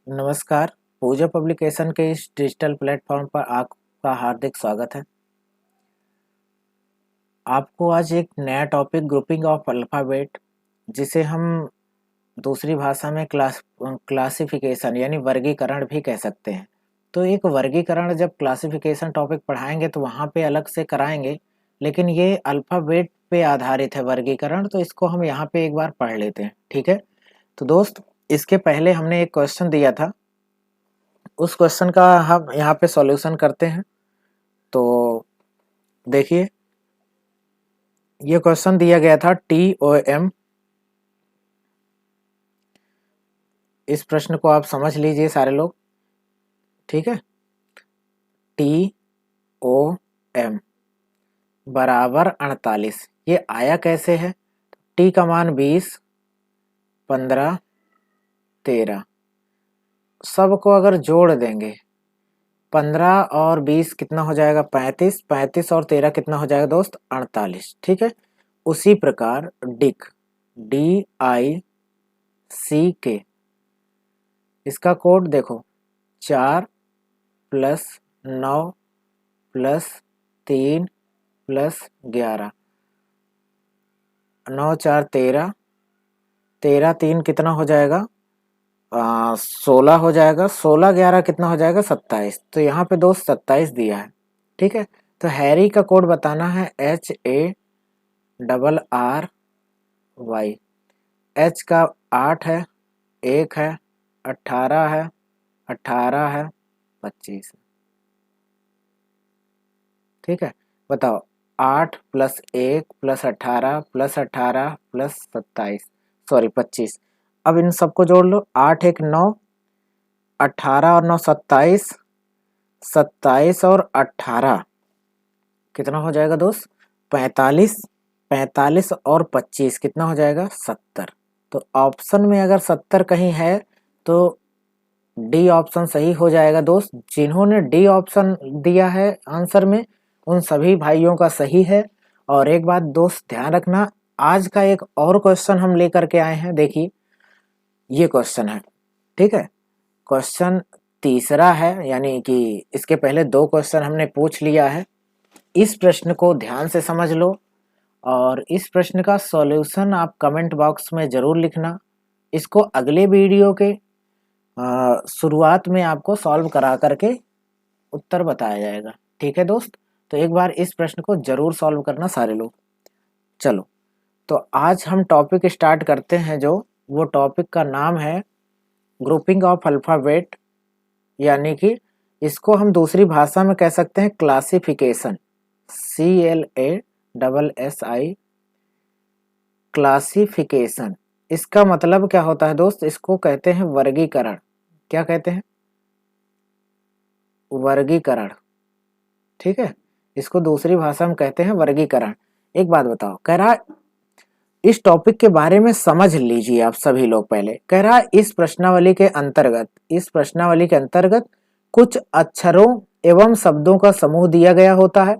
नमस्कार। पूजा पब्लिकेशन के इस डिजिटल प्लेटफॉर्म पर आपका हार्दिक स्वागत है। आपको आज एक नया टॉपिक ग्रुपिंग ऑफ अल्फ़ाबेट, जिसे हम दूसरी भाषा में क्लासिफिकेशन यानी वर्गीकरण भी कह सकते हैं। तो एक वर्गीकरण जब क्लासिफिकेशन टॉपिक पढ़ाएंगे तो वहाँ पे अलग से कराएंगे, लेकिन ये अल्फ़ाबेट पे आधारित है वर्गीकरण, तो इसको हम यहाँ पे एक बार पढ़ लेते हैं। ठीक है, तो दोस्त, इसके पहले हमने एक क्वेश्चन दिया था, उस क्वेश्चन का हम यहाँ पे सॉल्यूशन करते हैं। तो देखिए, ये क्वेश्चन दिया गया था TOM। इस प्रश्न को आप समझ लीजिए सारे लोग। ठीक है, TOM बराबर 48। ये आया कैसे है? टी का मान 20, 15, 13, सबको अगर जोड़ देंगे 15 और 20 कितना हो जाएगा? 35, 35 और 13 कितना हो जाएगा दोस्त? 48। ठीक है, उसी प्रकार डिक, DICK, इसका कोड देखो, 4 प्लस 9 प्लस 3 प्लस 11, 9 4 13, 13 3 कितना हो जाएगा? 16 हो जाएगा। 16 11 कितना हो जाएगा? 27। तो यहाँ पे दोस्त 27 दिया है। ठीक है, तो हैरी का कोड बताना है HARRY। H का 8 है, 1 है, 18 है, 18 है, 25 है। ठीक है, बताओ, 8 plus 1 plus 18 plus 18 plus 27, sorry 25। अब इन सबको जोड़ लो, 8 1 9, 18 और 9 27, 27 और 18 कितना हो जाएगा दोस्त? 45, 45 और 25 कितना हो जाएगा? 70। तो ऑप्शन में अगर 70 कहीं है तो डी ऑप्शन सही हो जाएगा दोस्त। जिन्होंने डी ऑप्शन दिया है आंसर में, उन सभी भाइयों का सही है। और एक बात दोस्त ध्यान रखना, आज का एक और क्वेश्चन हम लेकर के आए हैं। देखिए, ये क्वेश्चन है। ठीक है, क्वेश्चन तीसरा है, यानी कि इसके पहले दो क्वेश्चन हमने पूछ लिया है। इस प्रश्न को ध्यान से समझ लो और इस प्रश्न का सॉल्यूशन आप कमेंट बॉक्स में ज़रूर लिखना। इसको अगले वीडियो के शुरुआत में आपको सॉल्व करा करके उत्तर बताया जाएगा। ठीक है दोस्त, तो एक बार इस प्रश्न को जरूर सॉल्व करना सारे लोग। चलो, तो आज हम टॉपिक स्टार्ट करते हैं। जो वो टॉपिक का नाम है ग्रुपिंग ऑफ अल्फ़ाबेट, यानी कि इसको हम दूसरी भाषा में कह सकते हैं क्लासिफिकेशन, CLASSI, क्लासिफिकेशन। इसका मतलब क्या होता है दोस्त? इसको कहते हैं वर्गीकरण। क्या कहते हैं? वर्गीकरण। ठीक है, इसको दूसरी भाषा में कहते हैं वर्गीकरण। एक बात बताओ, कह रहा इस टॉपिक के बारे में समझ लीजिए आप सभी लोग। पहले कह रहा इस प्रश्नावली के अंतर्गत, इस प्रश्नावली के अंतर्गत कुछ अक्षरों एवं शब्दों का समूह दिया गया होता है,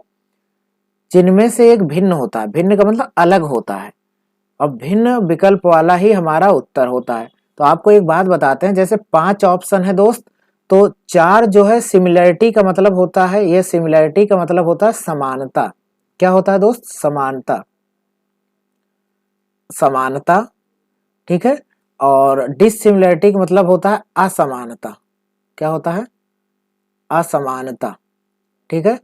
जिनमें से एक भिन्न होता है। भिन्न का मतलब अलग होता है, और भिन्न विकल्प वाला ही हमारा उत्तर होता है। तो आपको एक बात बताते हैं, जैसे 5 ऑप्शन है दोस्त, तो 4 जो है सिमिलैरिटी का मतलब होता है। ये सिमिलैरिटी का मतलब होता है समानता। क्या होता है दोस्त? समानता, समानता। ठीक है, और डिसिमिलैरिटी का मतलब होता है असमानता। क्या होता है? असमानता। ठीक है,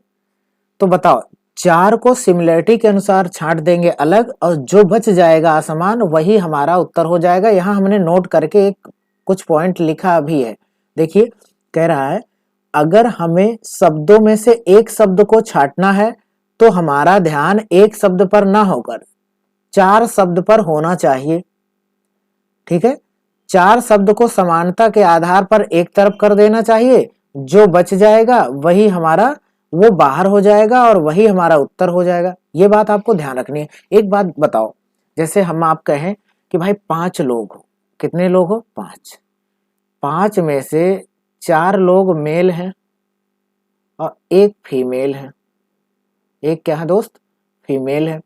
तो बताओ, 4 को सिमिलैरिटी के अनुसार छांट देंगे अलग, और जो बच जाएगा असमान वही हमारा उत्तर हो जाएगा। यहाँ हमने नोट करके एक कुछ पॉइंट लिखा भी है। देखिए, कह रहा है अगर हमें शब्दों में से एक शब्द को छांटना है तो हमारा ध्यान एक शब्द पर ना होकर 4 शब्द पर होना चाहिए। ठीक है, 4 शब्द को समानता के आधार पर एक तरफ कर देना चाहिए, जो बच जाएगा वही हमारा, वो बाहर हो जाएगा और वही हमारा उत्तर हो जाएगा। ये बात आपको ध्यान रखनी है। एक बात बताओ, जैसे हम आप कहें कि भाई 5 लोग हो, कितने लोग हो? 5। 5 में से 4 लोग मेल हैं और एक फीमेल है। एक क्या है दोस्त? फीमेल है।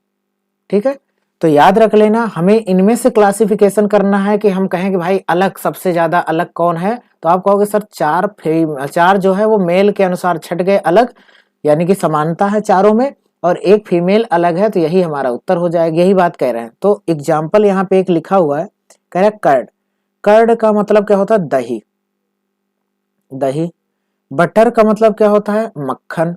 ठीक है, तो याद रख लेना, हमें इनमें से क्लासिफिकेशन करना है कि हम कहें कि भाई अलग, सबसे ज्यादा अलग कौन है, तो आप कहोगे सर चार जो है वो मेल के अनुसार छट गए अलग, यानी कि समानता है चारों में, और एक फीमेल अलग है, तो यही हमारा उत्तर हो जाएगा। यही बात कह रहे हैं। तो एग्जाम्पल यहाँ पे एक लिखा हुआ है, कह रहा है कर्ड। कर्ड का मतलब क्या होता है? दही, दही। बटर का मतलब क्या होता है? मक्खन।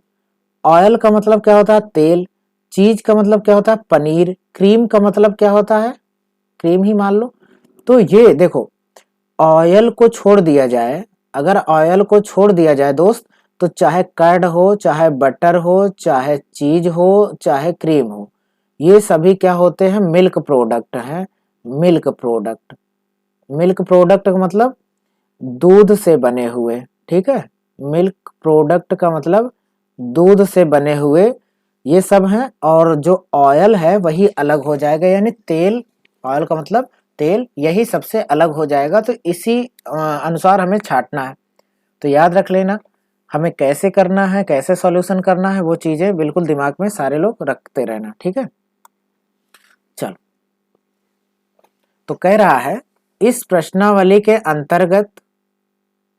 ऑयल का मतलब क्या होता है? तेल। चीज का मतलब क्या होता है? पनीर। क्रीम का मतलब क्या होता है? क्रीम ही मान लो। तो ये देखो, ऑयल को छोड़ दिया जाए, अगर ऑयल को छोड़ दिया जाए दोस्त, तो चाहे कर्ड हो, चाहे बटर हो, चाहे चीज हो, चाहे क्रीम हो, ये सभी क्या होते हैं? मिल्क प्रोडक्ट हैं। Milk product. मिल्क प्रोडक्ट का मतलब दूध से बने हुए, ठीक है। मिल्क प्रोडक्ट का मतलब दूध से बने हुए ये सब हैं। और जो ऑयल है वही अलग हो जाएगा, यानी तेल, ऑयल का मतलब तेल, यही सबसे अलग हो जाएगा। तो इसी अनुसार हमें छांटना है। तो याद रख लेना, हमें कैसे करना है, कैसे सॉल्यूशन करना है, वो चीजें बिल्कुल दिमाग में सारे लोग रखते रहना, ठीक है। चलो, तो कह रहा है इस प्रश्नावली के अंतर्गत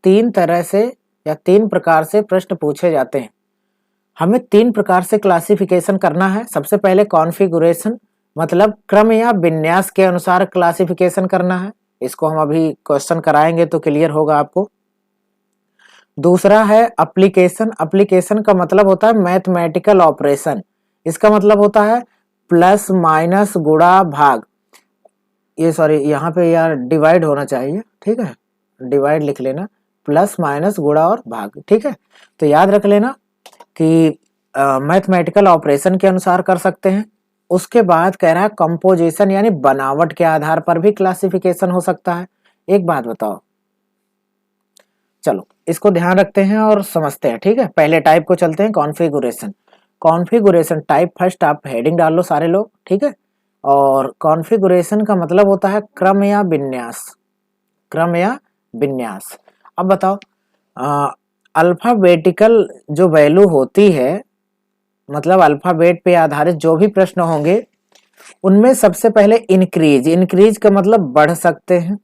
तीन तरह से या तीन प्रकार से प्रश्न पूछे जाते हैं। हमें तीन प्रकार से क्लासिफिकेशन करना है। सबसे पहले कॉन्फ़िगरेशन, मतलब क्रम या विन्यास के अनुसार क्लासिफिकेशन करना है। इसको हम अभी क्वेश्चन कराएंगे तो क्लियर होगा आपको। दूसरा है एप्लीकेशन। एप्लीकेशन का मतलब होता है मैथमेटिकल ऑपरेशन। इसका मतलब होता है प्लस माइनस गुणा भाग, ये सॉरी यहाँ पे यार डिवाइड होना चाहिए, ठीक है, डिवाइड लिख लेना, प्लस माइनस गुणा और भाग, ठीक है। तो याद रख लेना कि मैथमेटिकल ऑपरेशन के अनुसार कर सकते हैं। उसके बाद कह रहा है कंपोजिशन, यानी बनावट के आधार पर भी क्लासिफिकेशन हो सकता है। एक बात बताओ, चलो इसको ध्यान रखते हैं और समझते हैं, ठीक है। पहले टाइप को चलते हैं, कॉन्फ़िगरेशन। कॉन्फ़िगरेशन टाइप फर्स्ट आप हेडिंग डाल लो सारे लोग, ठीक है। और कॉन्फ़िगरेशन का मतलब होता है क्रम या विन्यास, क्रम या विन्यास। अब बताओ, अल्फाबेटिकल जो वैल्यू होती है, मतलब अल्फाबेट पे आधारित जो भी प्रश्न होंगे, उनमें सबसे पहले इंक्रीज, इंक्रीज का मतलब बढ़ सकते हैं,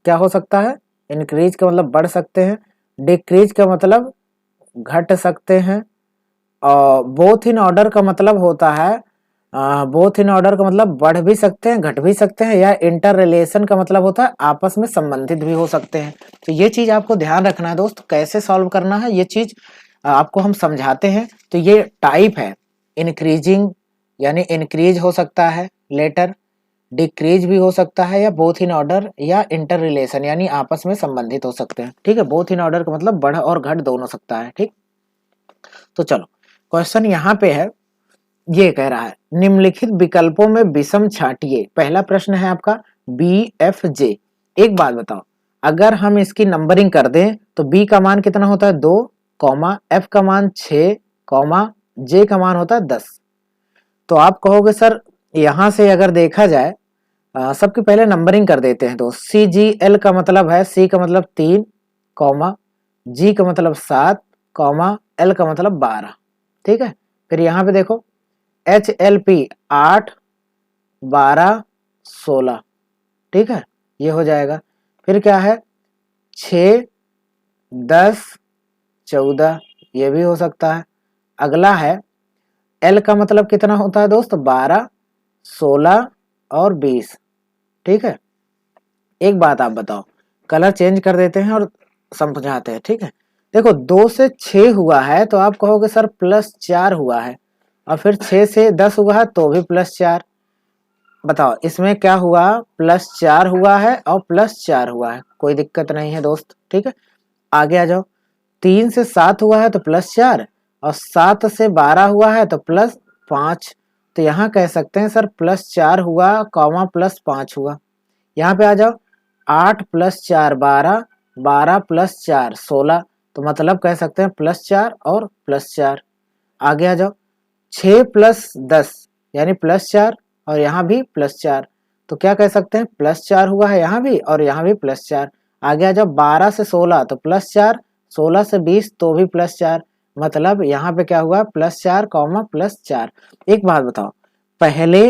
क्या हो सकता है? इंक्रीज का मतलब बढ़ सकते हैं। डिक्रीज का मतलब घट सकते हैं। और बोथ इन ऑर्डर का मतलब होता है, बोथ इन ऑर्डर का मतलब बढ़ भी सकते हैं, घट भी सकते हैं। या इंटर रिलेशन का मतलब होता है आपस में संबंधित भी हो सकते हैं। तो ये चीज आपको ध्यान रखना है दोस्त, कैसे सॉल्व करना है ये चीज आपको हम समझाते हैं। तो ये टाइप है, इंक्रीजिंग यानी इंक्रीज हो सकता है लेटर, डिक्रीज भी हो सकता है, या बोथ इन ऑर्डर, या इंटर रिलेशन यानी आपस में संबंधित हो सकते हैं, ठीक है। बोथ इन ऑर्डर का मतलब बढ़ और घट दोनों सकता है, ठीक। तो चलो क्वेश्चन यहाँ पे है, ये कह रहा है निम्नलिखित विकल्पों में विषम छांटिए। पहला प्रश्न है आपका बी एफ जे। एक बात बताओ, अगर हम इसकी नंबरिंग कर दें तो बी का मान कितना होता है? 2, कॉमा एफ का मान 6, कॉमा जे का मान होता है 10। तो आप कहोगे सर यहां से अगर देखा जाए, सबके पहले नंबरिंग कर देते हैं। तो सी जी एल का मतलब है, सी का मतलब 3, कॉमा जी का मतलब 7, कॉमा एल का मतलब 12, ठीक है। फिर यहाँ पे देखो एच एल पी 8, 12, 16, ठीक है, ये हो जाएगा। फिर क्या है 6, 10, 14, ये भी हो सकता है। अगला है एल का मतलब कितना होता है दोस्त? 12, 16 और 20, ठीक है। एक बात आप बताओ, कलर चेंज कर देते हैं और समझाते हैं, ठीक है। देखो 2 से 6 हुआ है तो आप कहोगे सर +4 हुआ है, और फिर 6 से 10 हुआ है तो भी +4। बताओ इसमें क्या हुआ? +4 हुआ है और +4 हुआ है, कोई दिक्कत नहीं है दोस्त, ठीक है। आगे आ जाओ, 3 से 7 हुआ है तो +4, और 7 से 12 हुआ है तो +5। तो यहाँ कह सकते हैं सर +4 हुआ, कॉमा +5 हुआ। यहाँ पे आ जाओ, 8 + 4 12, 12 + 4 16, तो मतलब कह सकते हैं +4 और +4। आगे आ जाओ, 6 + 10 यानी +4, और यहाँ भी +4, तो क्या कह सकते हैं? +4 हुआ है यहाँ भी और यहाँ भी +4। आगे आ जाओ, 12 से 16 तो +4, 16 से 20 तो भी +4, मतलब यहाँ पे क्या हुआ? +4, कॉमा +4। एक बात बताओ, पहले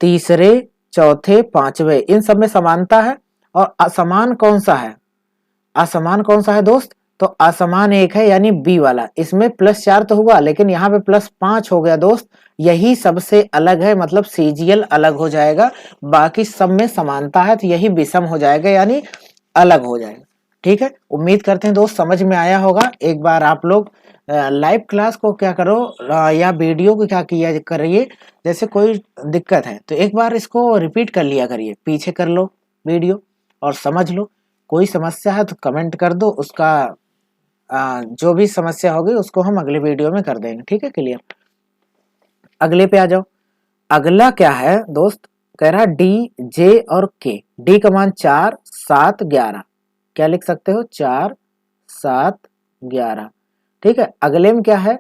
तीसरे, चौथे, पांचवे, इन सब में समानता है। और असमान कौन सा है? असमान कौन सा है दोस्त? तो असमान एक है, यानी बी वाला। इसमें +4 तो हुआ, लेकिन यहाँ पे +5 हो गया दोस्त। यही सबसे अलग है, मतलब सीजीएल अलग हो जाएगा। बाकी सब में समानता है, तो यही विषम हो जाएगा, यानी अलग हो जाएगा। ठीक है, उम्मीद करते हैं दोस्त समझ में आया होगा। एक बार आप लोग लाइव क्लास को क्या करो, या वीडियो को क्या किया करिए, जैसे कोई दिक्कत है तो एक बार इसको रिपीट कर लिया करिए, पीछे कर लो वीडियो और समझ लो। कोई समस्या है तो कमेंट कर दो, उसका जो भी समस्या होगी उसको हम अगले वीडियो में कर देंगे। ठीक है, क्लियर। अगले पे आ जाओ। अगला क्या है दोस्त? कह रहा डी, जे और के। डी का मान 4, 7, 11। क्या लिख सकते हो? 4, 7, 11। ठीक है, अगले में क्या है?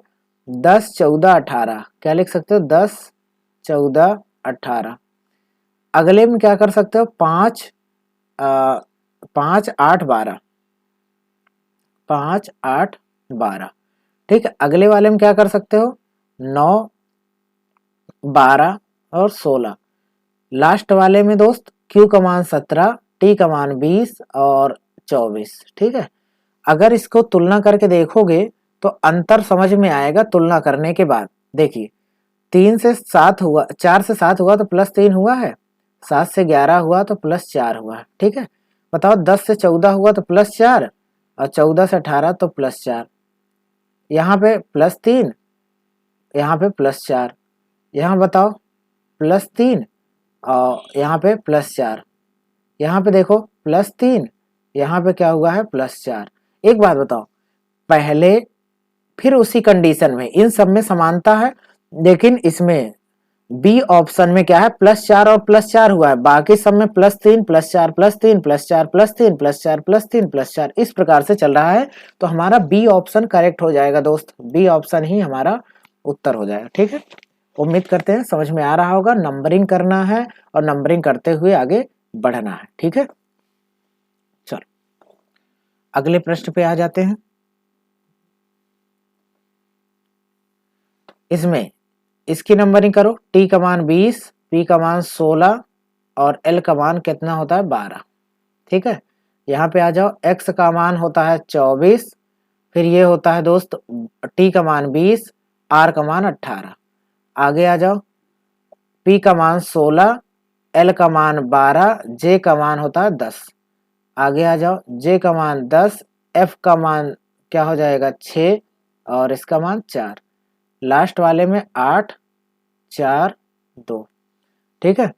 10, 14, 18। क्या लिख सकते हो? 10, 14, 18। अगले में क्या कर सकते हो? 5, 5, 8, 12। 5, 8, 12। ठीक है, अगले वाले में क्या कर सकते हो? 9, 12 और 16। लास्ट वाले में दोस्त Q का मान 17, T का मान 20 और 24। ठीक है, अगर इसको तुलना करके देखोगे तो अंतर समझ में आएगा तुलना करने के बाद। देखिए, 3 से 7 हुआ, 4 से 7 हुआ तो +3 हुआ है, 7 से 11 हुआ तो +4 हुआ है। ठीक है, बताओ 10 से 14 हुआ तो +4 और 14 से 18 तो +4। यहाँ पे +3, यहाँ पे +4, यहाँ बताओ +3 और यहाँ पे +4, यहाँ पे देखो +3, यहाँ पे क्या हुआ है? +4। एक बात बताओ, पहले फिर उसी कंडीशन में इन सब में समानता है, लेकिन इसमें बी ऑप्शन में क्या है? +4 और +4 हुआ है, बाकी सब में +3, +4, +3, +4, +3, +4, +3, +4, इस प्रकार से चल रहा है। तो हमारा बी ऑप्शन करेक्ट हो जाएगा दोस्त, बी ऑप्शन ही हमारा उत्तर हो जाएगा। ठीक है, उम्मीद करते हैं समझ में आ रहा होगा। नंबरिंग करना है और नंबरिंग करते हुए आगे बढ़ना है। ठीक है, चलो अगले प्रश्न पे आ जाते हैं। इसमें इसकी नंबरिंग करो। टी का मान 20, पी का मान 16 और एल का मान कितना होता है? 12। ठीक है, यहाँ पे आ जाओ। एक्स का मान होता है 24, फिर ये होता है दोस्त टी का मान 20, आर का मान 18। आगे आ जाओ, पी का मान 16, एल का मान 12, जे का मान होता है 10। आगे आ जाओ, जे का मान 10, एफ का मान क्या हो जाएगा? 6 और इसका मान 4। लास्ट वाले में 8, 4, 2। ठीक है,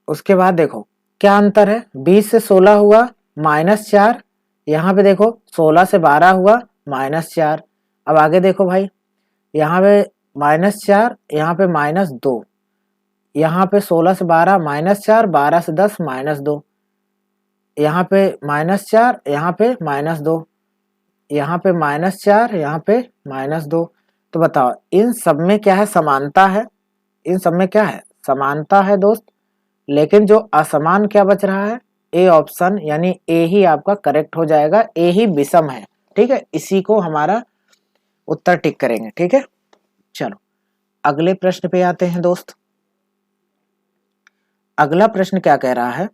उसके बाद देखो क्या अंतर है? 20 से 16 हुआ -4, यहाँ पे देखो 16 से 12 हुआ -4। अब आगे देखो भाई, यहाँ पे -4, यहाँ पे -2, यहाँ पे 16 से 12 -4, 12 से 10 -2, यहाँ पे -4, यहाँ पे -2, यहाँ पे -4, यहाँ पे -2। तो बताओ इन सब में क्या है? समानता है। इन सब में क्या है? समानता है दोस्त। लेकिन जो असमान क्या बच रहा है? ए ऑप्शन, यानी ए ही आपका करेक्ट हो जाएगा, ए ही विषम है। ठीक है, इसी को हमारा उत्तर टिक करेंगे। ठीक है, चलो अगले प्रश्न पे आते हैं दोस्त। अगला प्रश्न क्या कह रहा है?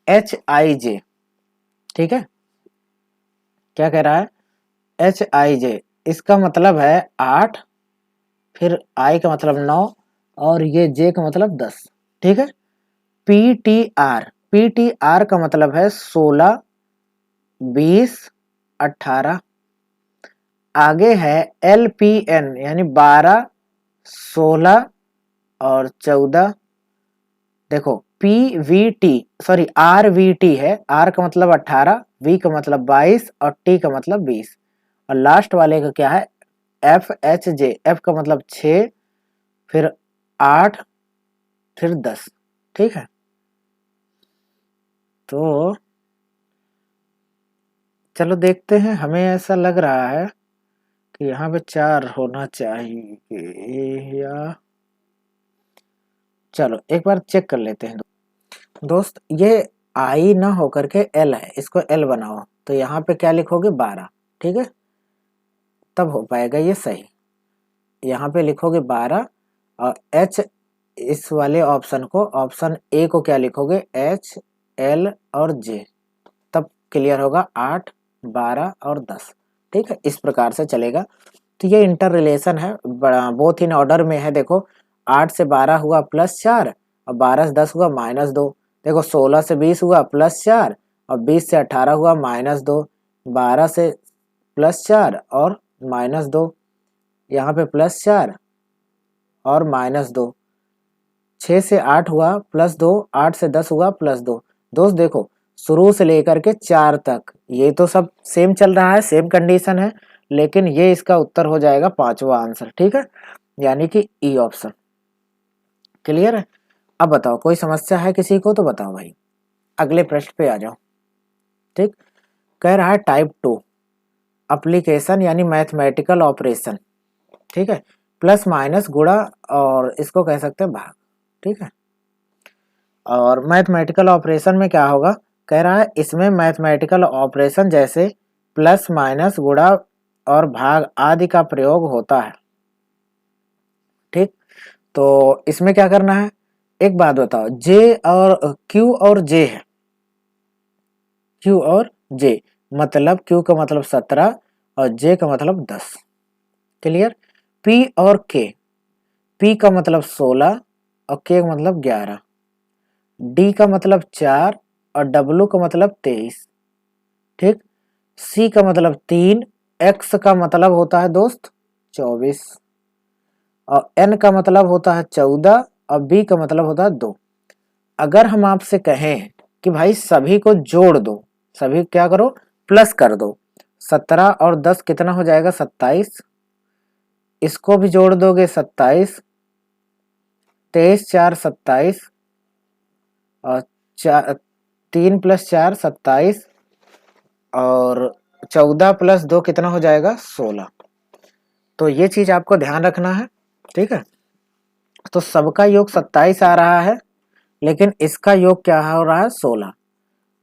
HIJ। ठीक है, क्या कह रहा है? HIJ, इसका मतलब है 8, फिर I का मतलब 9 और ये J का मतलब 10। ठीक है, PTR, PTR का मतलब है 16, 20, 18। आगे है LPN, यानी 12, 16 और 14। देखो PVT, सॉरी RVT है, R का मतलब 18, V का मतलब 22 और T का मतलब 20। और लास्ट वाले का क्या है? FHJ, F का मतलब 6, फिर 8, फिर 10। ठीक है, तो चलो देखते हैं। हमें ऐसा लग रहा है कि यहाँ पे 4 होना चाहिए, या चलो एक बार चेक कर लेते हैं दोस्त। ये आई ना होकर के एल है, इसको एल बनाओ, तो यहाँ पे क्या लिखोगे? 12। ठीक है, तब हो पाएगा ये सही। यहाँ पे लिखोगे 12 और एच, इस वाले ऑप्शन को, ऑप्शन ए को क्या लिखोगे, एच, एल और जे, तब क्लियर होगा 8, 12 और 10। ठीक है, इस प्रकार से चलेगा। तो ये इंटर रिलेशन है, बोथ इन ऑर्डर में है। देखो 8 से 12 हुआ +4 और 12 से 10 हुआ -2। देखो 16 से 20 हुआ +4 और 20 से 18 हुआ -2। 12 से +4 और -2, यहाँ पे +4 और -2। 6 से 8 हुआ +2, 8 से 10 हुआ +2। दोस्त देखो शुरू से लेकर के 4 तक ये तो सब सेम चल रहा है, सेम कंडीशन है, लेकिन ये इसका उत्तर हो जाएगा 5वां आंसर। ठीक है, यानी कि ई ऑप्शन। क्लियर है? अब बताओ कोई समस्या है किसी को तो बताओ भाई, अगले प्रश्न पे आ जाओ। ठीक, कह रहा है टाइप 2 एप्लीकेशन यानी मैथमेटिकल ऑपरेशन। ठीक है, प्लस माइनस गुणा और इसको कह सकते हैं भाग। ठीक है, और मैथमेटिकल ऑपरेशन में क्या होगा, कह रहा है इसमें मैथमेटिकल ऑपरेशन जैसे प्लस माइनस गुणा और भाग आदि का प्रयोग होता है। ठीक, तो इसमें क्या करना है, एक बात बताओ, जे और क्यू और जे है, क्यू और जे मतलब क्यू का मतलब 17 और जे का मतलब 10। क्लियर? पी और के, पी का मतलब 16 और के का मतलब 11, डी का मतलब 4 और डब्लू का मतलब 23। ठीक, सी का मतलब 3, एक्स का मतलब होता है दोस्त 24 और एन का मतलब होता है 14 और बी का मतलब होता है 2। अगर हम आपसे कहें कि भाई सभी को जोड़ दो, सभी क्या करो, प्लस कर दो, 17 और 10 कितना हो जाएगा 27, इसको भी जोड़ दोगे 27, 23 4 27 और 3 + 4 27 और 14 + 2 कितना हो जाएगा 16। तो ये चीज आपको ध्यान रखना है। ठीक है, तो सबका योग 27 आ रहा है, लेकिन इसका योग क्या हो रहा है 16।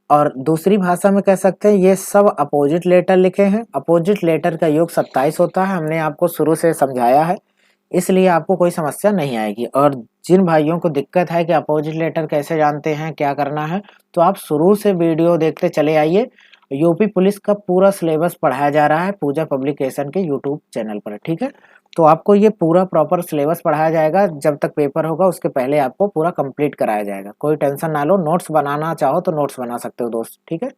और दूसरी भाषा में कह सकते हैं ये सब अपोजिट लेटर लिखे हैं, अपोजिट लेटर का योग 27 होता है, हमने आपको शुरू से समझाया है, इसलिए आपको कोई समस्या नहीं आएगी। और जिन भाइयों को दिक्कत है कि अपोजिट लेटर कैसे जानते हैं, क्या करना है, तो आप शुरू से वीडियो देखते चले आइए। यूपी पुलिस का पूरा सिलेबस पढ़ाया जा रहा है पूजा पब्लिकेशन के यूट्यूब चैनल पर। ठीक है, तो आपको ये पूरा प्रॉपर सिलेबस पढ़ाया जाएगा, जब तक पेपर होगा उसके पहले आपको पूरा कंप्लीट कराया जाएगा। कोई टेंशन ना लो, नोट्स बनाना चाहो तो नोट्स बना सकते हो दोस्त। ठीक है,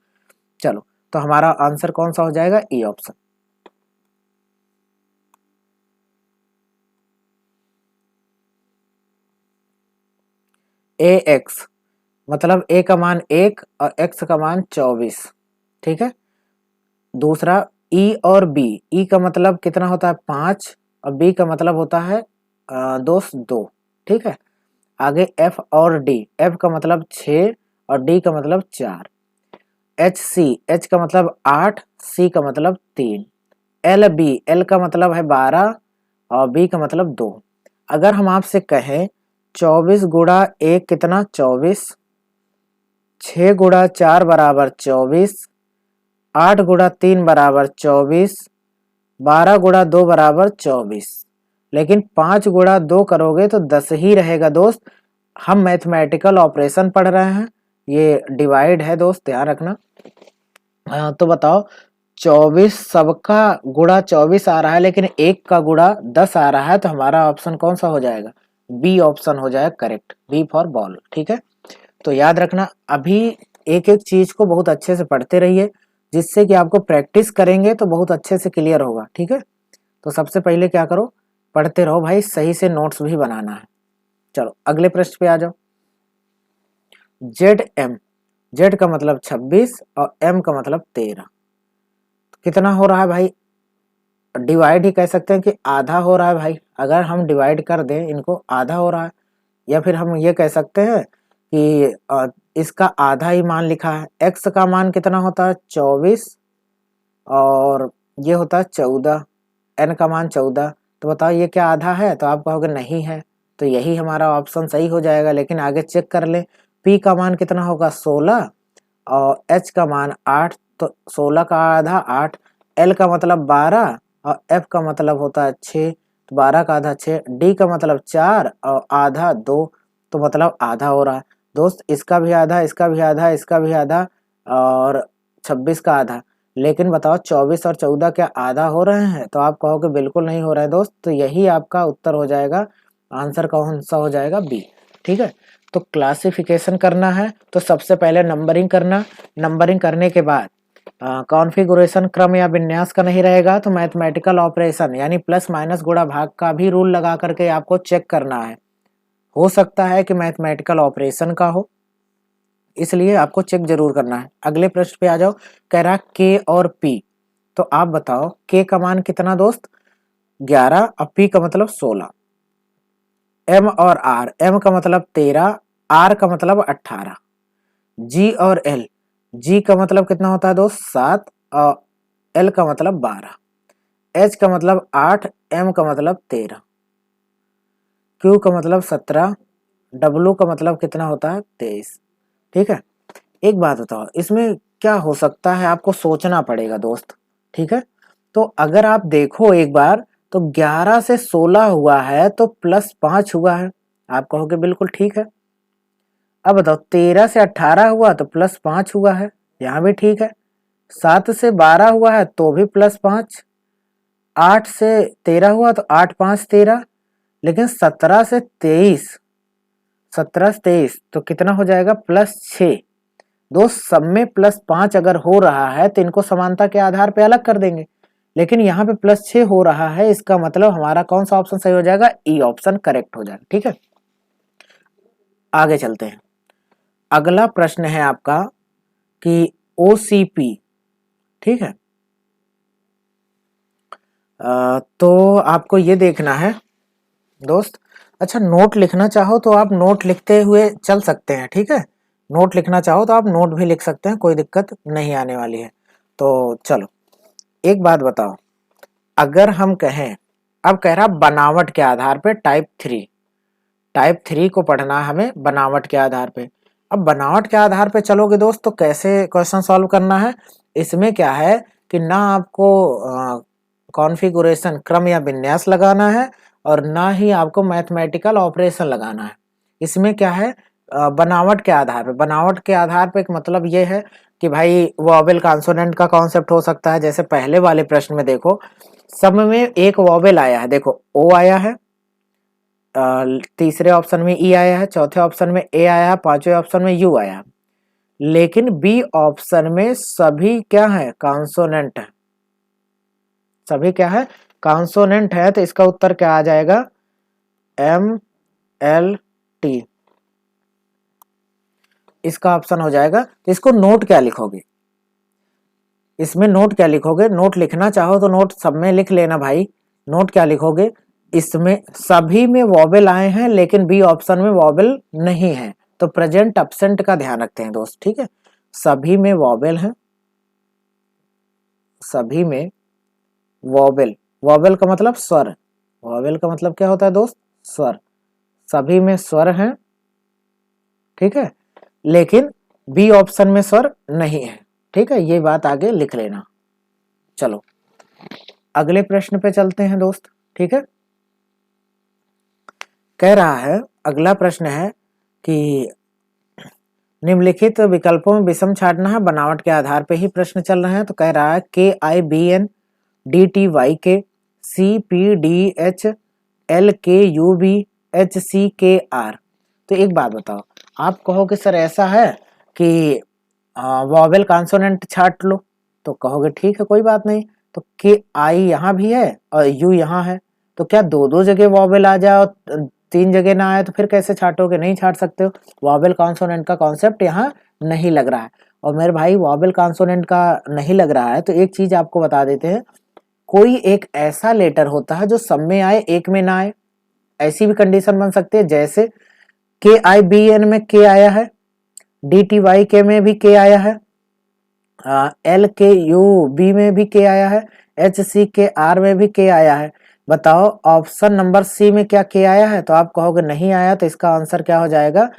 चलो तो हमारा आंसर कौन सा हो जाएगा, ई ऑप्शन। ए एक्स मतलब ए का मान 1 और एक्स का मान 24। ठीक है, दूसरा ई और बी, ई का मतलब कितना होता है 5 और बी का मतलब होता है दोस्त 2। ठीक है, आगे एफ और डी, एफ का मतलब 6 और डी का मतलब 4। एच सी, एच का मतलब 8, सी का मतलब 3। एल बी, एल का मतलब है 12 और बी का मतलब 2। अगर हम आपसे कहें 24 गुणा 1 कितना 24, 6 गुणा 4 बराबर 24, 8 गुणा 3 बराबर 24, 12 गुणा 2 बराबर 24, लेकिन 5 गुणा 2 करोगे तो 10 ही रहेगा दोस्त। हम मैथमेटिकल ऑपरेशन पढ़ रहे हैं, ये डिवाइड है दोस्त, ध्यान रखना। तो बताओ 24 सबका गुणा 24 आ रहा है, लेकिन एक का गुणा 10 आ रहा है, तो हमारा ऑप्शन कौन सा हो जाएगा, बी ऑप्शन हो जाएगा करेक्ट, बी फॉर बॉल। ठीक है, तो याद रखना अभी एक एक चीज को बहुत अच्छे से पढ़ते रहिए, जिससे कि आपको प्रैक्टिस करेंगे तो बहुत अच्छे से क्लियर होगा। ठीक है, तो सबसे पहले क्या करो, पढ़ते रहो भाई, सही से नोट्स भी बनाना है। चलो अगले प्रश्न पे आ जाओ। जेड एम, जेड का मतलब 26 और एम का मतलब 13, कितना हो रहा है भाई, डिवाइड ही कह सकते हैं कि आधा हो रहा है भाई। अगर हम डिवाइड कर दें इनको, आधा हो रहा है, या फिर हम ये कह सकते हैं कि इसका आधा ही मान लिखा है। एक्स का मान कितना होता है 24 और ये होता है 14, एन का मान 14, तो बताओ ये क्या आधा है, तो आप कहोगे नहीं है, तो यही हमारा ऑप्शन सही हो जाएगा। लेकिन आगे चेक कर ले, पी का मान कितना होगा 16 और एच का मान 8, तो 16 का आधा 8, एल का मतलब 12 और एफ का मतलब होता है 6, 12 का आधा 6, डी का मतलब 4 और आधा 2, तो मतलब आधा हो रहा है दोस्त। इसका भी आधा, इसका भी आधा, इसका भी आधा और 26 का आधा। लेकिन बताओ 24 और 14 क्या आधा हो रहे हैं? तो आप कहोगे बिल्कुल नहीं हो रहा है दोस्त। तो यही आपका उत्तर हो जाएगा, आंसर कौन सा हो जाएगा? बी। ठीक है, तो क्लासिफिकेशन करना है तो सबसे पहले नंबरिंग करना, नंबरिंग करने के बाद कॉन्फ़िगरेशन क्रम या विन्यास का नहीं रहेगा तो मैथमेटिकल ऑपरेशन यानी प्लस माइनस गुणा भाग का भी रूल लगा करके आपको चेक करना है। हो सकता है कि मैथमेटिकल ऑपरेशन का हो, इसलिए आपको चेक जरूर करना है। अगले प्रश्न पे आ जाओ। कह रहा के और पी, तो आप बताओ के का मान कितना दोस्त? 11 और पी का मतलब 16। एम और आर, एम का मतलब 13, आर का मतलब 18। जी और एल, जी का मतलब कितना होता है दोस्त? 7 और एल का मतलब 12। एच का मतलब 8, एम का मतलब 13, क्यू का मतलब 17, डब्लू का मतलब कितना होता है? 23। ठीक है, एक बात बताओ इसमें क्या हो सकता है, आपको सोचना पड़ेगा दोस्त। ठीक है, तो अगर आप देखो एक बार तो 11 से 16 हुआ है तो +5 हुआ है, आप कहोगे बिल्कुल ठीक है। अब बताओ 13 से 18 हुआ तो +5 हुआ है, यहाँ भी ठीक है। 7 से 12 हुआ है तो भी +5, 8 से 13 हुआ तो 8 5 13, लेकिन 17 से 23 तो कितना हो जाएगा? +6। दोस्त सब में +5 अगर हो रहा है तो इनको समानता के आधार पे अलग कर देंगे, लेकिन यहाँ पे +6 हो रहा है, इसका मतलब हमारा कौन सा ऑप्शन सही हो जाएगा? ई ऑप्शन करेक्ट हो जाएगा। ठीक है, आगे चलते हैं। अगला प्रश्न है आपका कि OCP। ठीक है, तो आपको ये देखना है दोस्त। अच्छा, नोट लिखना चाहो तो आप नोट लिखते हुए चल सकते हैं। ठीक है, नोट लिखना चाहो तो आप नोट भी लिख सकते हैं, कोई दिक्कत नहीं आने वाली है। तो चलो एक बात बताओ, अगर हम कहें, अब कह रहा बनावट के आधार पे टाइप 3 को पढ़ना हमें बनावट के आधार पे। अब बनावट के आधार पे चलोगे दोस्त तो कैसे क्वेश्चन सॉल्व करना है? इसमें क्या है कि ना आपको कॉन्फ़िगरेशन क्रम या विन्यास लगाना है और ना ही आपको मैथमेटिकल ऑपरेशन लगाना है। इसमें क्या है, बनावट के आधार पे, बनावट के आधार पे एक मतलब ये है कि भाई वॉवेल कॉन्सोनेंट का कॉन्सेप्ट हो सकता है। जैसे पहले वाले प्रश्न में देखो, सब में एक वॉवेल आया है, देखो ओ आया है, तीसरे ऑप्शन में ई आया है, चौथे ऑप्शन में ए आया है, पांचवें ऑप्शन में यू आया है। लेकिन बी ऑप्शन में सभी क्या है? कॉन्सोनेंट है। सभी क्या है? कॉन्सोनेंट है, तो इसका उत्तर क्या आ जाएगा? MLT इसका ऑप्शन हो जाएगा। तो इसको नोट क्या लिखोगे? इसमें नोट क्या लिखोगे? नोट लिखना चाहो तो नोट सब में लिख लेना भाई। नोट क्या लिखोगे? इसमें सभी में वॉवेल आए हैं लेकिन बी ऑप्शन में वॉवेल नहीं है, तो प्रेजेंट एब्सेंट का ध्यान रखते हैं दोस्त। ठीक है, सभी में वॉवेल है, सभी में वॉवेल, वॉवेल का मतलब स्वर, वॉवेल का मतलब क्या होता है दोस्त? स्वर। सभी में स्वर हैं, ठीक है, लेकिन बी ऑप्शन में स्वर नहीं है। ठीक है, ये बात आगे लिख लेना। चलो अगले प्रश्न पे चलते हैं दोस्त। ठीक है, कह रहा है, अगला प्रश्न है कि निम्नलिखित विकल्पों में विषम छांटना है, बनावट के आधार पे ही प्रश्न चल रहे हैं। तो कह रहा है KIBN DTYK CPDH LKUB HCKR। तो एक बात बताओ, आप कहोगे सर ऐसा है कि वॉवेल कॉन्सोनेंट छांट लो, तो कहोगे ठीक है कोई बात नहीं। तो KI यहाँ भी है और U यहाँ है, तो क्या दो दो जगह वॉवेल आ जाए और 3 जगह ना आए? तो फिर कैसे छाटोगे? नहीं छाट सकते हो। वॉवेल कॉन्सोनेंट का कॉन्सेप्ट यहाँ नहीं लग रहा है। और मेरे भाई वॉवेल कॉन्सोनेंट का नहीं लग रहा है तो एक चीज आपको बता देते हैं, कोई एक ऐसा लेटर होता है जो सब में आए एक में ना आए, ऐसी भी कंडीशन बन सकती है। जैसे KIBN में के आया है, DTYK में भी के आया है, LKUB में भी के आया है, HCKR में भी के आया है। बताओ ऑप्शन नंबर सी में क्या के आया है? तो आप कहोगे नहीं आया, तो इसका आंसर क्या हो जाएगा?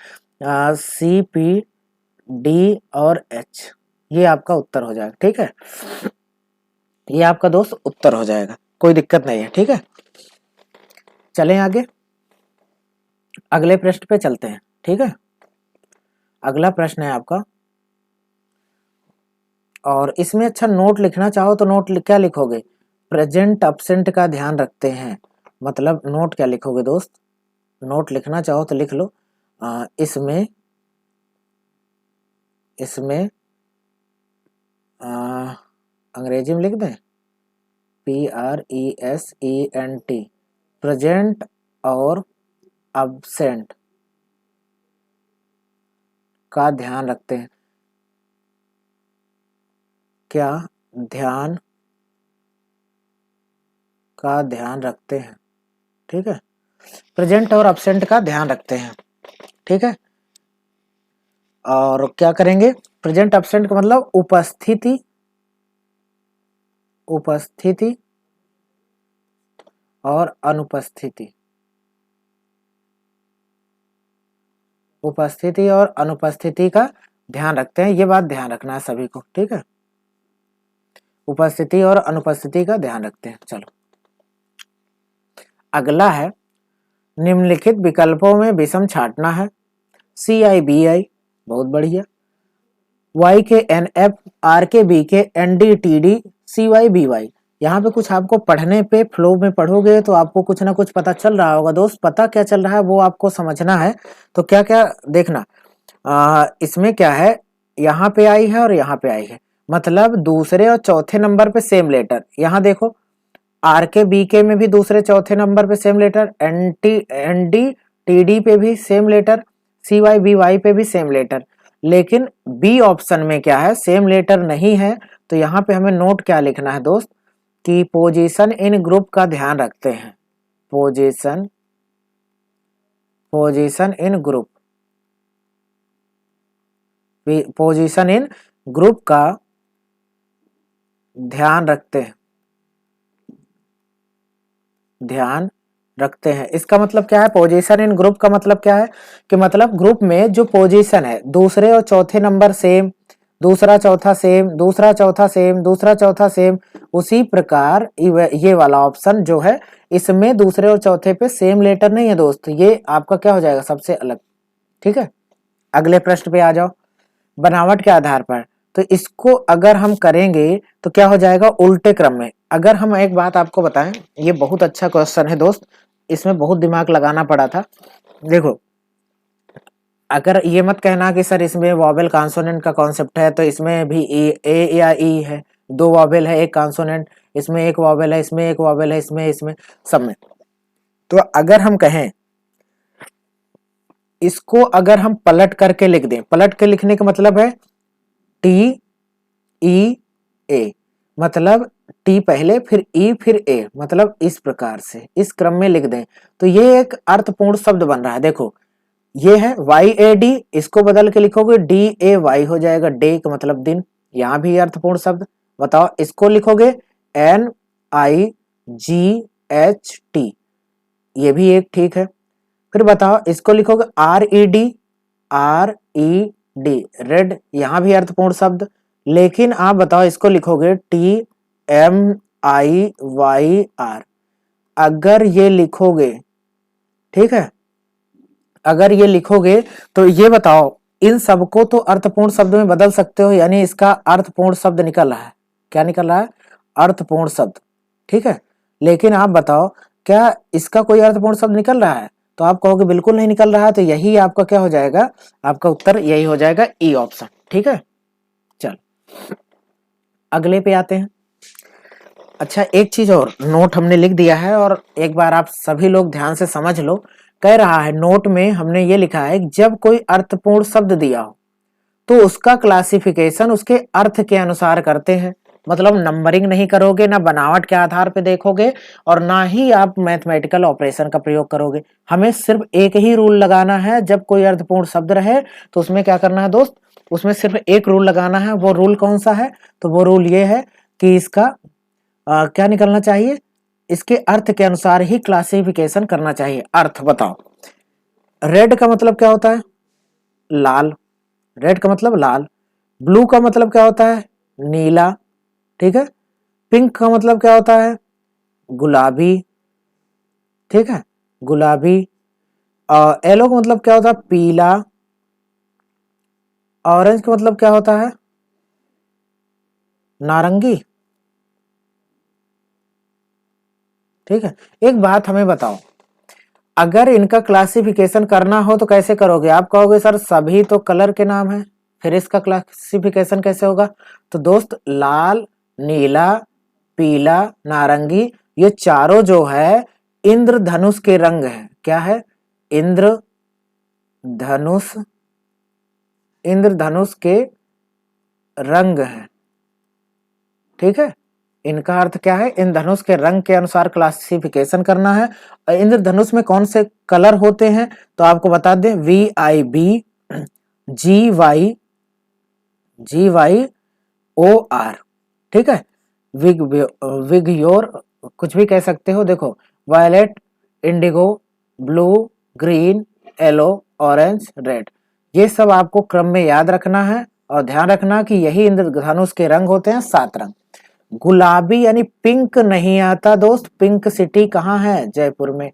CPD और H, ये आपका उत्तर हो जाएगा। ठीक है, ये आपका दोस्त उत्तर हो जाएगा, कोई दिक्कत नहीं है। ठीक है, चलें आगे, अगले प्रश्न पे चलते हैं। ठीक है, अगला प्रश्न है आपका, और इसमें अच्छा नोट लिखना चाहो तो नोट क्या लिखोगे? प्रेजेंट अब्सेंट का ध्यान रखते हैं, मतलब नोट क्या लिखोगे दोस्त? नोट लिखना चाहो तो लिख लो, इसमें अंग्रेजी में लिख दें, PRESENT, प्रेजेंट और अब्सेंट का ध्यान रखते हैं। क्या ध्यान का ध्यान रखते हैं? ठीक है, प्रेजेंट और अब्सेंट का ध्यान रखते हैं। ठीक है, और क्या करेंगे? प्रेजेंट अब्सेंट का मतलब उपस्थिति और अनुपस्थिति, उपस्थिति और अनुपस्थिति का ध्यान रखते हैं। ये बात ध्यान रखना है सभी को। ठीक है, उपस्थिति और अनुपस्थिति का ध्यान रखते हैं। चलो अगला है, निम्नलिखित विकल्पों में विषम छांटना है। CIBI, बहुत बढ़िया, YKNF, RKBK, NDTD, CYBY। यहाँ पे कुछ आपको पढ़ने पे फ्लो में पढ़ोगे तो आपको कुछ ना कुछ पता चल रहा होगा दोस्त। पता क्या चल रहा है वो आपको समझना है। तो क्या क्या देखना, इसमें क्या है, यहाँ पे आई है और यहाँ पे आई है, मतलब दूसरे और चौथे नंबर पे सेम लेटर। यहाँ देखो RKBK में भी दूसरे चौथे नंबर पे सेम लेटर, NDTD पे भी सेम लेटर, CYBY पे भी सेम लेटर, लेकिन बी ऑप्शन में क्या है, सेम लेटर नहीं है। तो यहाँ पे हमें नोट क्या लिखना है दोस्त, कि पोजीशन इन ग्रुप का ध्यान रखते हैं। Position in group, position in group का ध्यान रखते हैं। इसका मतलब क्या है? पोजीशन इन ग्रुप का मतलब क्या है कि मतलब ग्रुप में जो पोजीशन है, दूसरे और चौथे नंबर सेम, दूसरा चौथा सेम, दूसरा चौथा सेम, दूसरा चौथा सेम, उसी प्रकार ये वाला ऑप्शन जो है, इसमें दूसरे और चौथे पे सेम लेटर नहीं है दोस्त। ये आपका क्या हो जाएगा? सबसे अलग। ठीक है, अगले प्रश्न पे आ जाओ, बनावट के आधार पर। तो इसको अगर हम करेंगे तो क्या हो जाएगा? उल्टे क्रम में। अगर हम एक बात आपको बताएं, ये बहुत अच्छा क्वेश्चन है दोस्त, इसमें बहुत दिमाग लगाना पड़ा था। देखो, अगर ये मत कहना कि सर इसमें वॉवेल कॉन्सोनेंट का कॉन्सेप्ट है, तो इसमें भी ए या ई है, दो वॉवेल है एक कॉन्सोनेंट, इसमें एक वॉवेल है, इसमें एक वॉवेल है, इसमें सब में। तो अगर हम कहें इसको, अगर हम पलट करके लिख दें, पलट के लिखने का मतलब है TEA, मतलब टी पहले फिर ई फिर ए, मतलब इस प्रकार से इस क्रम में लिख दें तो ये एक अर्थपूर्ण शब्द बन रहा है। देखो ये है YAD, इसको बदल के लिखोगे DAY हो जाएगा, डे का मतलब दिन, यहां भी अर्थपूर्ण शब्द। बताओ इसको लिखोगे NIGHT, ये भी एक ठीक है। फिर बताओ इसको लिखोगे RED, रेड, यहां भी अर्थपूर्ण शब्द। लेकिन आप बताओ इसको लिखोगे TMIYR, अगर ये लिखोगे, ठीक है, अगर ये लिखोगे तो ये बताओ इन सबको तो अर्थपूर्ण शब्द में बदल सकते हो, यानी इसका अर्थपूर्ण शब्द निकल रहा है। क्या निकल रहा है? अर्थपूर्ण शब्द। ठीक है, लेकिन आप बताओ क्या इसका कोई अर्थपूर्ण शब्द निकल रहा है? तो आप कहोगे बिल्कुल नहीं निकल रहा है, तो यही आपका क्या हो जाएगा? आपका उत्तर यही हो जाएगा, ई ऑप्शन। ठीक है, चल अगले पे आते हैं। अच्छा एक चीज और, नोट हमने लिख दिया है और एक बार आप सभी लोग ध्यान से समझ लो। कह रहा है नोट में हमने ये लिखा है, जब कोई अर्थपूर्ण शब्द दिया हो तो उसका क्लासिफिकेशन उसके अर्थ के अनुसार करते हैं। मतलब नंबरिंग नहीं करोगे, ना बनावट के आधार पे देखोगे, और ना ही आप मैथमेटिकल ऑपरेशन का प्रयोग करोगे। हमें सिर्फ एक ही रूल लगाना है, जब कोई अर्थपूर्ण शब्द रहे तो उसमें क्या करना है दोस्त? उसमें सिर्फ एक रूल लगाना है। वो रूल कौन सा है? तो वो रूल ये है कि इसका क्या निकलना चाहिए? इसके अर्थ के अनुसार ही क्लासिफिकेशन करना चाहिए। अर्थ बताओ, रेड का मतलब क्या होता है? लाल, रेड का मतलब लाल। ब्लू का मतलब क्या होता है? नीला। ठीक है, पिंक का मतलब क्या होता है? गुलाबी। ठीक है, गुलाबी। येलो का मतलब क्या होता है? पीला। ऑरेंज का मतलब क्या होता है? नारंगी। ठीक है, एक बात हमें बताओ, अगर इनका क्लासिफिकेशन करना हो तो कैसे करोगे? आप कहोगे सर सभी तो कलर के नाम है, फिर इसका क्लासिफिकेशन कैसे होगा? तो दोस्त लाल, नीला, पीला, नारंगी, ये चारों जो है इंद्रधनुष के रंग है। क्या है? इंद्रधनुष, इंद्रधनुष के रंग है। ठीक है, इनका अर्थ क्या है? इंद्रधनुष के रंग के अनुसार क्लासिफिकेशन करना है। और इंद्रधनुष में कौन से कलर होते हैं तो आपको बता दें, VIB, GY, GYOR। ठीक है, विग विगयोर, कुछ भी कह सकते हो। देखो, violet, indigo, blue, green, yellow, orange, red, ये सब आपको क्रम में याद रखना है। और ध्यान रखना कि यही इंद्रधनुष के रंग होते हैं, 7 रंग। गुलाबी यानी पिंक नहीं आता दोस्त। पिंक सिटी कहाँ है? जयपुर में।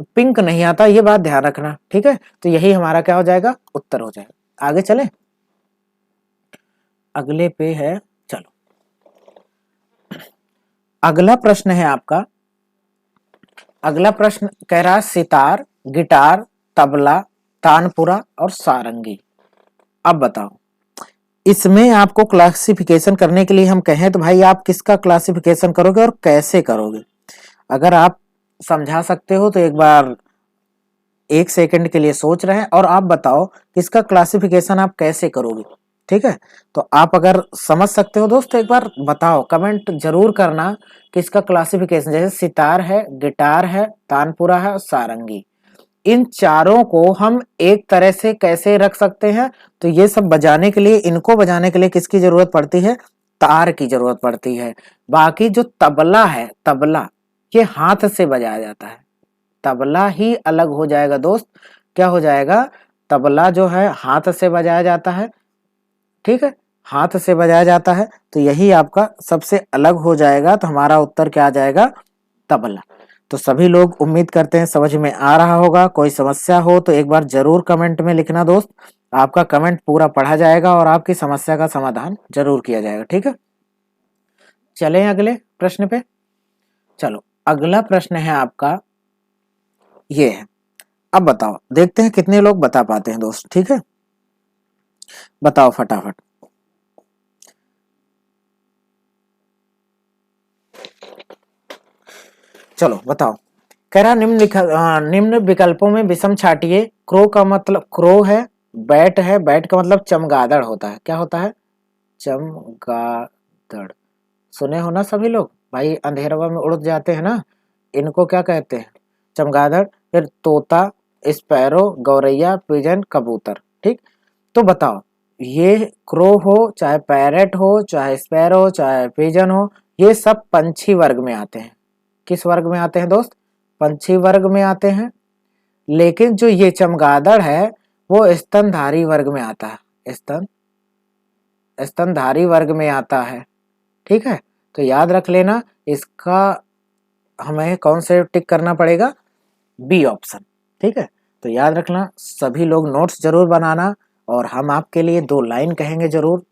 तो पिंक नहीं आता, ये बात ध्यान रखना। ठीक है, तो यही हमारा क्या हो जाएगा? उत्तर हो जाएगा। आगे चले, अगले पे है। चलो, अगला प्रश्न है आपका। अगला प्रश्न कह रहा है सितार, गिटार, तबला, तानपुरा और सारंगी। अब बताओ, इसमें आपको क्लासिफिकेशन करने के लिए हम कहें तो भाई आप किसका क्लासिफिकेशन करोगे और कैसे करोगे? अगर आप समझा सकते हो तो एक बार 1 सेकंड के लिए सोच रहे हैं और आप बताओ किसका क्लासिफिकेशन आप कैसे करोगे। ठीक है, तो आप अगर समझ सकते हो दोस्त तो एक बार बताओ, कमेंट जरूर करना कि इसका क्लासिफिकेशन। जैसे सितार है, गिटार है, तानपुरा है और सारंगी, इन चारों को हम एक तरह से कैसे रख सकते हैं? तो ये सब बजाने के लिए, इनको बजाने के लिए किसकी जरूरत पड़ती है? तार की जरूरत पड़ती है। बाकी जो तबला है, तबला ये हाथ से बजाया जाता है। तबला ही अलग हो जाएगा दोस्त। क्या हो जाएगा? तबला जो है हाथ से बजाया जाता है। ठीक है, हाथ से बजाया जाता है, तो यही आपका सबसे अलग हो जाएगा। तो हमारा उत्तर क्या आ जाएगा? तबला। तो सभी लोग उम्मीद करते हैं समझ में आ रहा होगा। कोई समस्या हो तो एक बार जरूर कमेंट में लिखना दोस्त। आपका कमेंट पूरा पढ़ा जाएगा और आपकी समस्या का समाधान जरूर किया जाएगा। ठीक है, चलें अगले प्रश्न पे। चलो, अगला प्रश्न है आपका, ये है। अब बताओ, देखते हैं कितने लोग बता पाते हैं दोस्त। ठीक है, बताओ फटाफट। चलो बताओ। कह रहा निम्न विकल्पों में विषम छाटिए। क्रो का मतलब, क्रो है, बैट है, बैट का मतलब चमगादड़ होता है। क्या होता है? चमगादड़। सुने हो ना सभी लोग? भाई अंधेरवा में उड़ जाते हैं ना, इनको क्या कहते हैं? चमगादड़। फिर तोता, स्पैरो, गौरैया, पिजन, कबूतर। ठीक, तो बताओ, ये क्रो हो, चाहे पैरेट हो, चाहे स्पैरो हो, चाहे पिजन हो, ये सब पंछी वर्ग में आते हैं। किस वर्ग में आते हैं दोस्त? पंछी वर्ग में आते हैं। लेकिन जो ये चमगादड़ है वो स्तनधारी वर्ग में आता है। स्तनधारी वर्ग में आता है। ठीक है, तो याद रख लेना, इसका हमें कौन से टिक करना पड़ेगा? B option. ठीक है, तो याद रखना, सभी लोग नोट्स जरूर बनाना और हम आपके लिए 2 लाइन कहेंगे जरूर।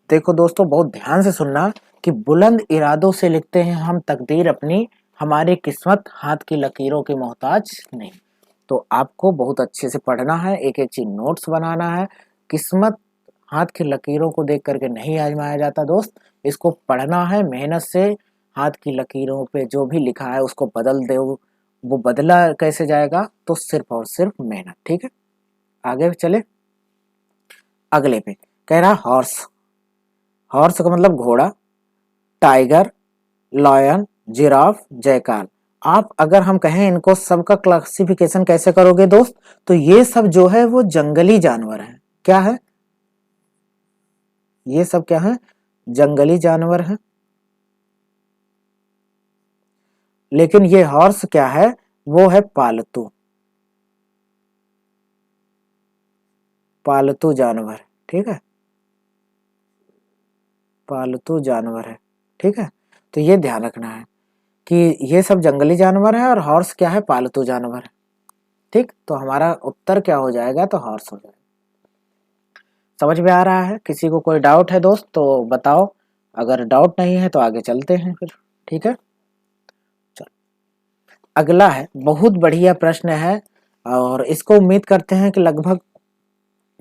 देखो दोस्तों, बहुत ध्यान से सुनना कि बुलंद इरादों से लिखते हैं हम तकदीर अपनी, हमारी किस्मत हाथ की लकीरों की मोहताज नहीं। तो आपको बहुत अच्छे से पढ़ना है, एक एक चीज नोट्स बनाना है। किस्मत हाथ की लकीरों को देख करके नहीं आजमाया जाता दोस्त, इसको पढ़ना है मेहनत से। हाथ की लकीरों पे जो भी लिखा है उसको बदल दे, वो बदला कैसे जाएगा? तो सिर्फ और सिर्फ मेहनत। ठीक है, आगे चले अगले पे। कह रहा हॉर्स। हॉर्स का मतलब घोड़ा, टाइगर, लॉयन, जिराफ, जयकाल। आप अगर हम कहें इनको सबका क्लासिफिकेशन कैसे करोगे दोस्त? तो ये सब जो है वो जंगली जानवर है। क्या है? ये सब क्या है? जंगली जानवर है। लेकिन ये हॉर्स क्या है? वो है पालतू, पालतू जानवर। ठीक है, पालतू जानवर है। ठीक है, तो ये ध्यान रखना है कि ये सब जंगली जानवर है और हॉर्स क्या है? पालतू जानवर है। ठीक, तो हमारा उत्तर क्या हो जाएगा, तो हॉर्स हो जाएगा। समझ में आ रहा है? किसी को कोई डाउट है दोस्त तो बताओ, अगर डाउट नहीं है तो आगे चलते हैं फिर। ठीक है, चलो अगला है, बहुत बढ़िया प्रश्न है और इसको उम्मीद करते हैं कि लगभग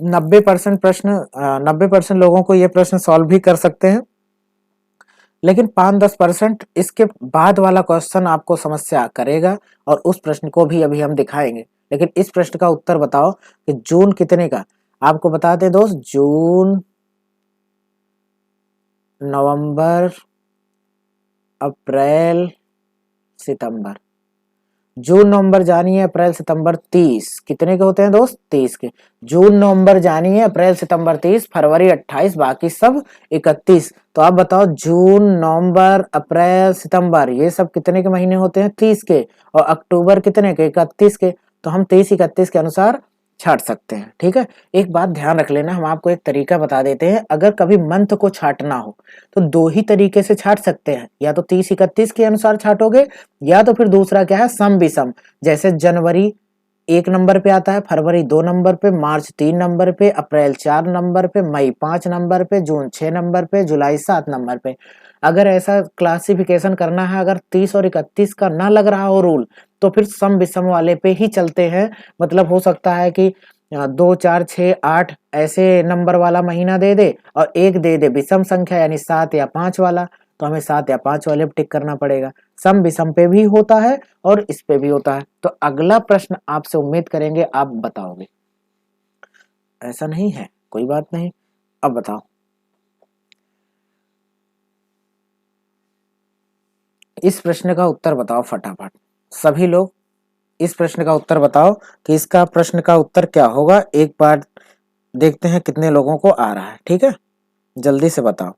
90% लोगों को ये प्रश्न सॉल्व भी कर सकते हैं, लेकिन 5-10% इसके बाद वाला क्वेश्चन आपको समस्या करेगा और उस प्रश्न को भी अभी हम दिखाएंगे। लेकिन इस प्रश्न का उत्तर बताओ कि जून कितने का, आपको बता दें दोस्त, जून, नवंबर, अप्रैल, सितंबर। जून नवंबर जानिए, अप्रैल सितंबर 30 कितने के होते हैं दोस्त, 30 के। जून नवंबर जानिए, अप्रैल सितंबर 30, फरवरी 28, बाकी सब 31। तो आप बताओ जून नवंबर अप्रैल सितंबर ये सब कितने के महीने होते हैं, 30 के, और अक्टूबर कितने के, 31 के। तो हम 30-31 के अनुसार छाट सकते हैं। ठीक है, एक बात ध्यान रख लेना, हम आपको एक तरीका बता देते हैं। अगर कभी मंथ को छाटना हो तो दो ही तरीके से छाट सकते हैं, या तो 30-31 के अनुसार छाटोगे, या तो फिर दूसरा क्या है, सम विषम। जैसे जनवरी 1 नंबर पे आता है, फरवरी 2 नंबर पे, मार्च 3 नंबर पे, अप्रैल 4 नंबर पे, मई 5 नंबर पे, जून 6 नंबर पे, जुलाई 7 नंबर पे। अगर ऐसा क्लासिफिकेशन करना है, अगर 30 और 31 का ना लग रहा हो रूल, तो फिर सम विषम वाले पे ही चलते हैं। मतलब हो सकता है कि 2, 4, 6, 8 ऐसे नंबर वाला महीना दे दे और एक दे दे विषम संख्या यानी 7 या 5 वाला, तो हमें 7 या 5 वाले पे टिक करना पड़ेगा। सम विषम पे भी होता है और इस पे भी होता है। तो अगला प्रश्न आपसे उम्मीद करेंगे आप बताओगे, ऐसा नहीं है, कोई बात नहीं। अब बताओ, इस प्रश्न का उत्तर बताओ फटाफट सभी लोग। इस प्रश्न का उत्तर बताओ कि इसका प्रश्न का उत्तर क्या होगा, एक बार देखते हैं कितने लोगों को आ रहा है। ठीक है, जल्दी से बताओ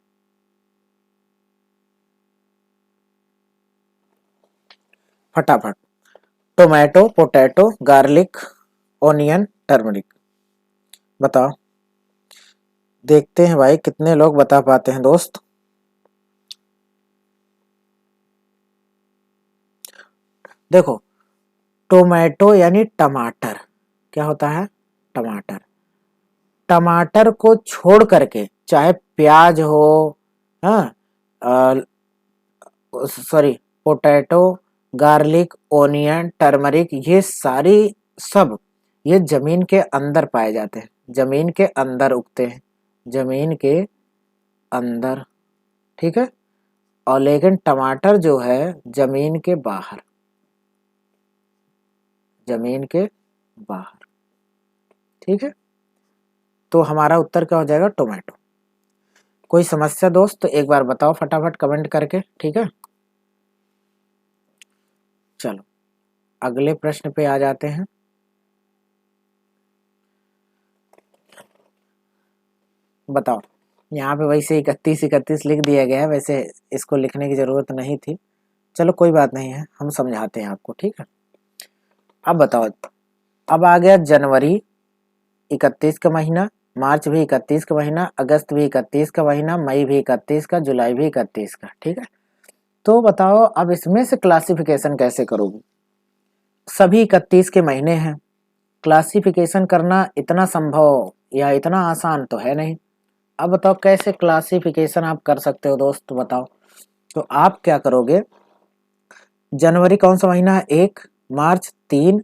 फटाफट। Tomato, potato, garlic, onion, turmeric, बताओ। देखते हैं भाई कितने लोग बता पाते हैं दोस्त। देखो, टोमेटो यानी टमाटर, क्या होता है, टमाटर। टमाटर को छोड़ करके चाहे प्याज हो, हाँ, sorry, potato, garlic, onion, turmeric, ये सारी सब ये जमीन के अंदर पाए जाते हैं, जमीन के अंदर उगते हैं, जमीन के अंदर। ठीक है, और लेकिन टमाटर जो है जमीन के बाहर, जमीन के बाहर। ठीक है, तो हमारा उत्तर क्या हो जाएगा, टोमेटो। कोई समस्या दोस्त तो एक बार बताओ फटाफट कमेंट करके। ठीक है, चलो अगले प्रश्न पे आ जाते हैं। बताओ, यहाँ पे वैसे 31-31 लिख दिया गया है, वैसे इसको लिखने की जरूरत नहीं थी। चलो कोई बात नहीं है, हम समझाते हैं आपको। ठीक है, अब बताओ, अब आ गया जनवरी 31 का महीना, मार्च भी 31 का महीना, अगस्त भी 31 का महीना, मई भी 31 का, जुलाई भी 31 का। ठीक है, तो बताओ अब इसमें से क्लासिफिकेशन कैसे करोगे। सभी 31 के महीने हैं, क्लासिफिकेशन करना इतना संभव या इतना आसान तो है नहीं। अब बताओ कैसे क्लासिफिकेशन आप कर सकते हो दोस्त, बताओ। तो आप क्या करोगे, जनवरी कौन सा महीना है, 1, मार्च 3,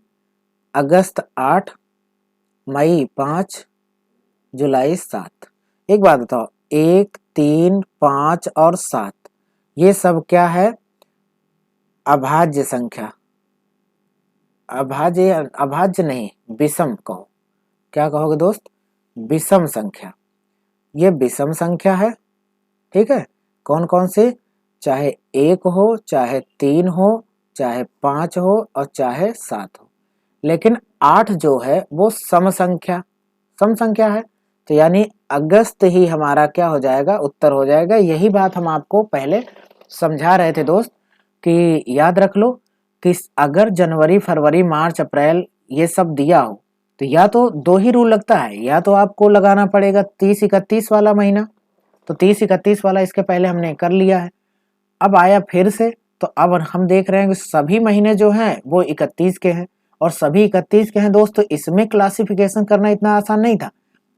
अगस्त 8, मई 5, जुलाई 7। एक बात बताओ, 1, 3, 5 और 7 ये सब क्या है, अभाज्य संख्या। अभाज्य, अभाज्य नहीं, विषम कहो। क्या कहोगे दोस्त, विषम संख्या। ये विषम संख्या है। ठीक है, कौन कौन से, चाहे 1 हो, चाहे 3 हो, चाहे 5 हो और चाहे 7 हो। लेकिन 8 जो है वो सम संख्या, सम संख्या है। तो यानी अगस्त ही हमारा क्या हो जाएगा, उत्तर हो जाएगा। यही बात हम आपको पहले समझा रहे थे दोस्त, कि याद रख लो कि अगर जनवरी, फरवरी, मार्च, अप्रैल ये सब दिया हो तो या तो दो ही रूल लगता है, या तो आपको लगाना पड़ेगा 30-31 वाला महीना। तो 30-31 वाला इसके पहले हमने कर लिया है, अब आया फिर से। तो अब हम देख रहे हैं कि सभी महीने जो हैं वो 31 के हैं, और सभी 31 के हैं दोस्त, तो इसमें क्लासिफिकेशन करना इतना आसान नहीं था।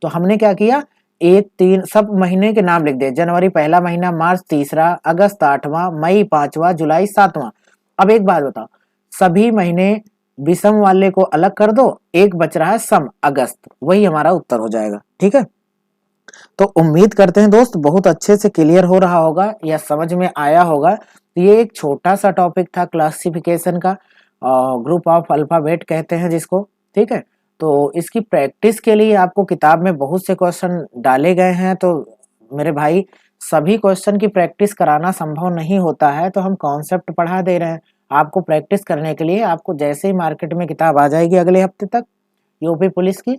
तो हमने क्या किया, 1 3 सब महीने के नाम लिख दिए, जनवरी पहला महीना, मार्च तीसरा, अगस्त 8वां, मई 5वां, जुलाई 7वां। अब एक बात बताओ, सभी महीने विषम वाले को अलग कर दो, एक बच रहा है सम, अगस्त, वही हमारा उत्तर हो जाएगा। ठीक है, तो उम्मीद करते हैं दोस्त बहुत अच्छे से क्लियर हो रहा होगा या समझ में आया होगा। तो ये एक छोटा सा टॉपिक था क्लासिफिकेशन का, ग्रुप ऑफ अल्फाबेट कहते हैं जिसको। ठीक है, तो इसकी प्रैक्टिस के लिए आपको किताब में बहुत से क्वेश्चन डाले गए हैं, तो मेरे भाई सभी क्वेश्चन की प्रैक्टिस कराना संभव नहीं होता है, तो हम कॉन्सेप्ट पढ़ा दे रहे हैं आपको प्रैक्टिस करने के लिए। आपको जैसे ही मार्केट में किताब आ जाएगी अगले हफ्ते तक यूपी पुलिस की,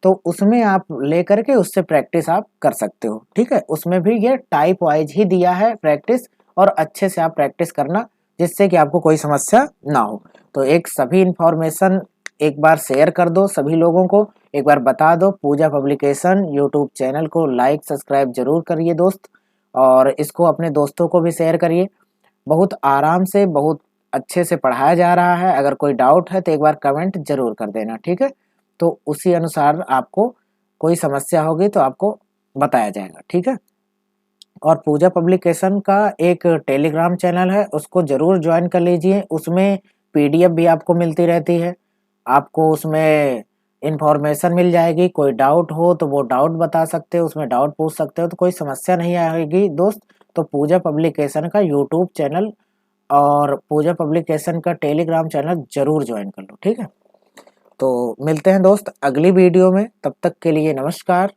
तो उसमें आप लेकर के उससे प्रैक्टिस आप कर सकते हो। ठीक है, उसमें भी ये टाइप वाइज ही दिया है प्रैक्टिस, और अच्छे से आप प्रैक्टिस करना जिससे कि आपको कोई समस्या ना हो। तो एक सभी इंफॉर्मेशन एक बार शेयर कर दो सभी लोगों को, एक बार बता दो। पूजा पब्लिकेशन यूट्यूब चैनल को लाइक सब्सक्राइब जरूर करिए दोस्त, और इसको अपने दोस्तों को भी शेयर करिए। बहुत आराम से बहुत अच्छे से पढ़ाया जा रहा है। अगर कोई डाउट है तो एक बार कमेंट जरूर कर देना। ठीक है, तो उसी अनुसार आपको कोई समस्या होगी तो आपको बताया जाएगा। ठीक है, और पूजा पब्लिकेशन का एक टेलीग्राम चैनल है, उसको जरूर ज्वाइन कर लीजिए। उसमें पीडीएफ भी आपको मिलती रहती है, आपको उसमें इंफॉर्मेशन मिल जाएगी। कोई डाउट हो तो वो डाउट बता सकते हो, उसमें डाउट पूछ सकते हो, तो कोई समस्या नहीं आएगी दोस्त। तो पूजा पब्लिकेशन का यूट्यूब चैनल और पूजा पब्लिकेशन का टेलीग्राम चैनल जरूर ज्वाइन कर लो। ठीक है, तो मिलते हैं दोस्त अगली वीडियो में, तब तक के लिए नमस्कार।